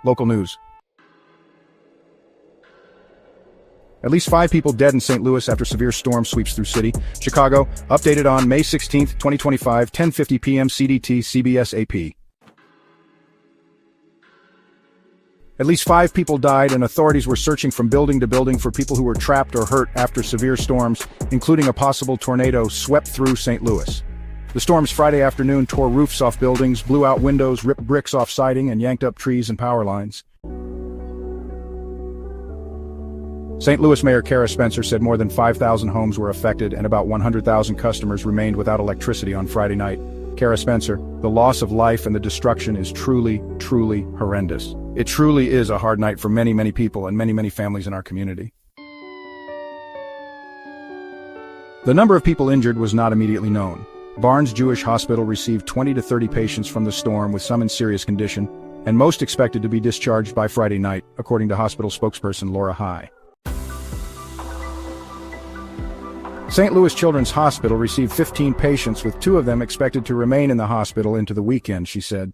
Local news. At least 5 people dead in St. Louis after severe storm sweeps through city. Chicago, updated on May 16, 2025, 10:50 p.m. CDT, CBS AP. At least 5 people died, and authorities were searching from building to building for people who were trapped or hurt after severe storms, including a possible tornado, swept through St. Louis. The storms Friday afternoon tore roofs off buildings, blew out windows, ripped bricks off siding, and yanked up trees and power lines. St. Louis Mayor Kara Spencer said more than 5,000 homes were affected and about 100,000 customers remained without electricity on Friday night. Kara Spencer, the loss of life and the destruction is truly, truly horrendous. It truly is a hard night for many, many people and many, many families in our community. The number of people injured was not immediately known. Barnes Jewish Hospital received 20 to 30 patients from the storm with some in serious condition, and most expected to be discharged by Friday night, according to hospital spokesperson Laura High. St. Louis Children's Hospital received 15 patients, with 2 of them expected to remain in the hospital into the weekend, she said.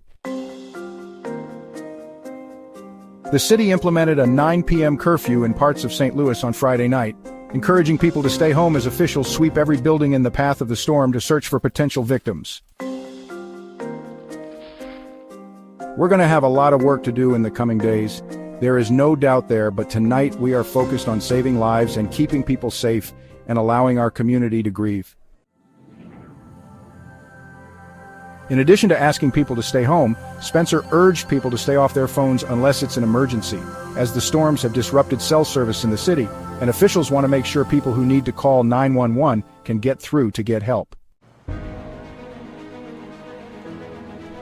The city implemented a 9 p.m. curfew in parts of St. Louis on Friday night, encouraging people to stay home as officials sweep every building in the path of the storm to search for potential victims. We're going to have a lot of work to do in the coming days. There is no doubt there, but tonight we are focused on saving lives and keeping people safe and allowing our community to grieve. In addition to asking people to stay home, Spencer urged people to stay off their phones unless it's an emergency, as the storms have disrupted cell service in the city, and officials want to make sure people who need to call 911 can get through to get help.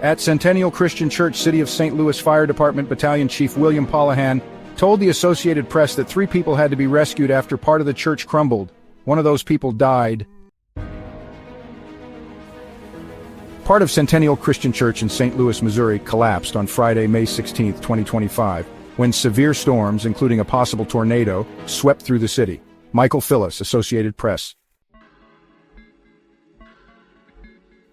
At Centennial Christian Church, City of St. Louis Fire Department Battalion Chief William Pollahan told the Associated Press that 3 people had to be rescued after part of the church crumbled. One of those people died. Part of Centennial Christian Church in St. Louis, Missouri collapsed on Friday, May 16, 2025, when severe storms, including a possible tornado, swept through the city. Michael Phyllis, Associated Press.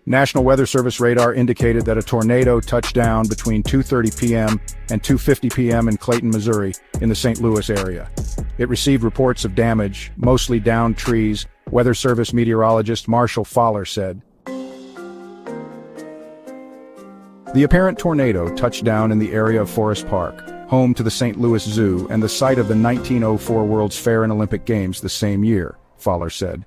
National Weather Service radar indicated that a tornado touched down between 2:30 p.m. and 2:50 p.m. in Clayton, Missouri, in the St. Louis area. It received reports of damage, mostly downed trees, Weather Service meteorologist Marshall Fowler said. The apparent tornado touched down in the area of Forest Park, home to the St. Louis Zoo and the site of the 1904 World's Fair and Olympic Games the same year, Fowler said.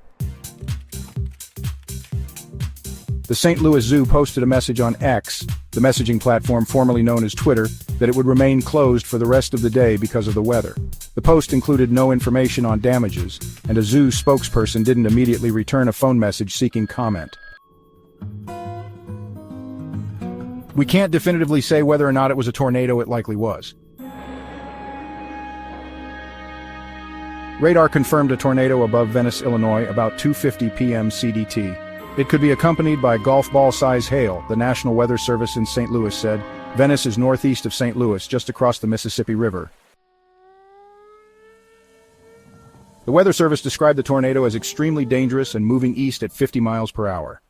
The St. Louis Zoo posted a message on X, the messaging platform formerly known as Twitter, that it would remain closed for the rest of the day because of the weather. The post included no information on damages, and a zoo spokesperson didn't immediately return a phone message seeking comment. We can't definitively say whether or not it was a tornado. It likely was. Radar confirmed a tornado above Venice, Illinois, about 2:50 p.m. CDT. It could be accompanied by golf ball-size hail, the National Weather Service in St. Louis said. Venice is northeast of St. Louis, just across the Mississippi River. The Weather Service described the tornado as extremely dangerous and moving east at 50 miles per hour.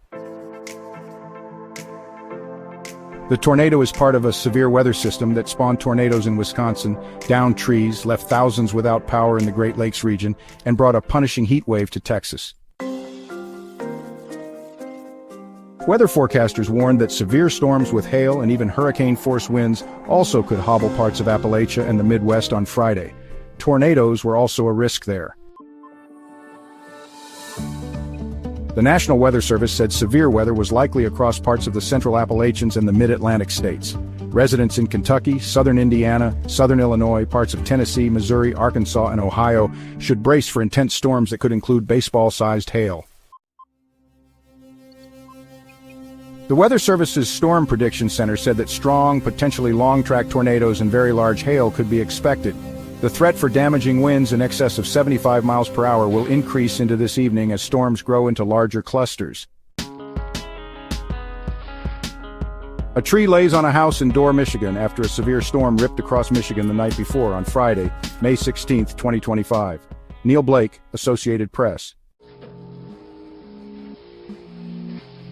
The tornado is part of a severe weather system that spawned tornadoes in Wisconsin, downed trees, left thousands without power in the Great Lakes region, and brought a punishing heat wave to Texas. Weather forecasters warned that severe storms with hail and even hurricane-force winds also could hobble parts of Appalachia and the Midwest on Friday. Tornadoes were also a risk there. The National Weather Service said severe weather was likely across parts of the Central Appalachians and the Mid-Atlantic states. Residents in Kentucky, southern Indiana, southern Illinois, parts of Tennessee, Missouri, Arkansas, and Ohio should brace for intense storms that could include baseball-sized hail. The Weather Service's Storm Prediction Center said that strong, potentially long-track tornadoes and very large hail could be expected. The threat for damaging winds in excess of 75 miles per hour will increase into this evening as storms grow into larger clusters. A tree lays on a house in Dorr, Michigan after a severe storm ripped across Michigan the night before on Friday, May 16, 2025. Neil Blake, Associated Press.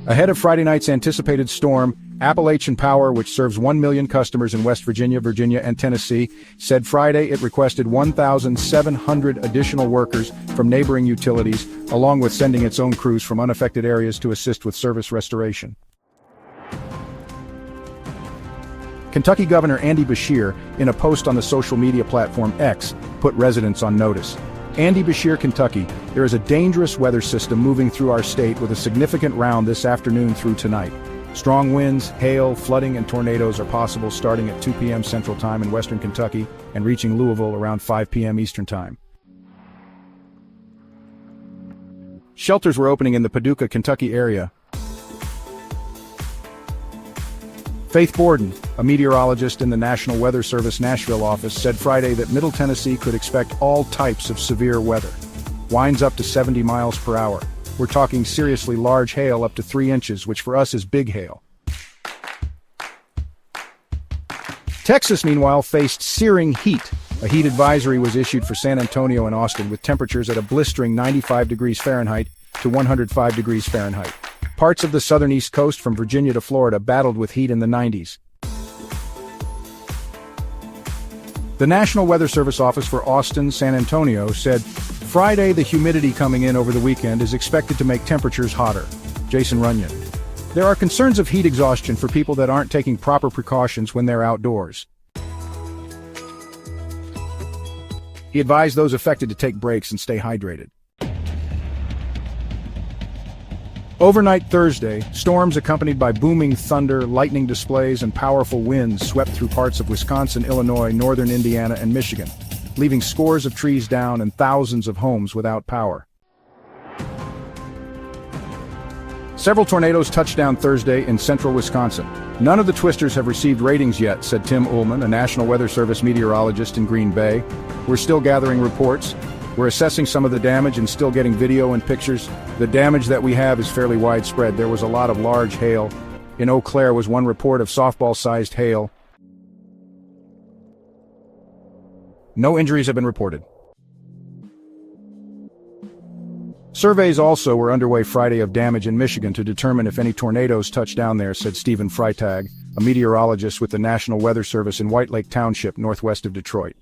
Ahead of Friday night's anticipated storm, Appalachian Power, which serves 1 million customers in West Virginia, and Tennessee, said Friday it requested 1,700 additional workers from neighboring utilities, along with sending its own crews from unaffected areas to assist with service restoration. Kentucky Governor Andy Beshear, in a post on the social media platform X, put residents on notice. Andy Beshear, Kentucky, there is a dangerous weather system moving through our state with a significant round this afternoon through tonight. Strong winds, hail, flooding, and tornadoes are possible starting at 2 p.m. Central Time in western Kentucky and reaching Louisville around 5 p.m. Eastern Time. Shelters were opening in the Paducah, Kentucky area. Faith Borden, a meteorologist in the National Weather Service Nashville office, said Friday that Middle Tennessee could expect all types of severe weather. Winds up to 70 miles per hour. We're talking seriously large hail up to 3 inches, which for us is big hail. Texas, meanwhile, faced searing heat. A heat advisory was issued for San Antonio and Austin, with temperatures at a blistering 95 degrees Fahrenheit to 105 degrees Fahrenheit. Parts of the southern East Coast from Virginia to Florida battled with heat in the 90s. The National Weather Service office for Austin, San Antonio said, Friday, the humidity coming in over the weekend is expected to make temperatures hotter. Jason Runyon. There are concerns of heat exhaustion for people that aren't taking proper precautions when they're outdoors. He advised those affected to take breaks and stay hydrated. Overnight Thursday, storms accompanied by booming thunder, lightning displays, and powerful winds swept through parts of Wisconsin, Illinois, northern Indiana, and Michigan, leaving scores of trees down and thousands of homes without power. Several tornadoes touched down Thursday in central Wisconsin. None of the twisters have received ratings yet, said Tim Ullman, a National Weather Service meteorologist in Green Bay. We're still gathering reports. We're assessing some of the damage and still getting video and pictures. The damage that we have is fairly widespread. There was a lot of large hail. In Eau Claire was one report of softball-sized hail. No injuries have been reported. Surveys also were underway Friday of damage in Michigan to determine if any tornadoes touched down there, said Stephen Freitag, a meteorologist with the National Weather Service in White Lake Township, northwest of Detroit.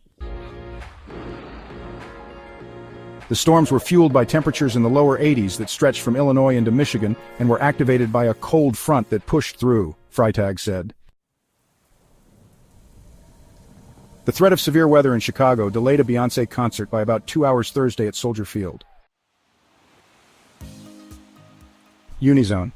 The storms were fueled by temperatures in the lower 80s that stretched from Illinois into Michigan and were activated by a cold front that pushed through, Freitag said. The threat of severe weather in Chicago delayed a Beyoncé concert by about 2 hours Thursday at Soldier Field. Uni-zone.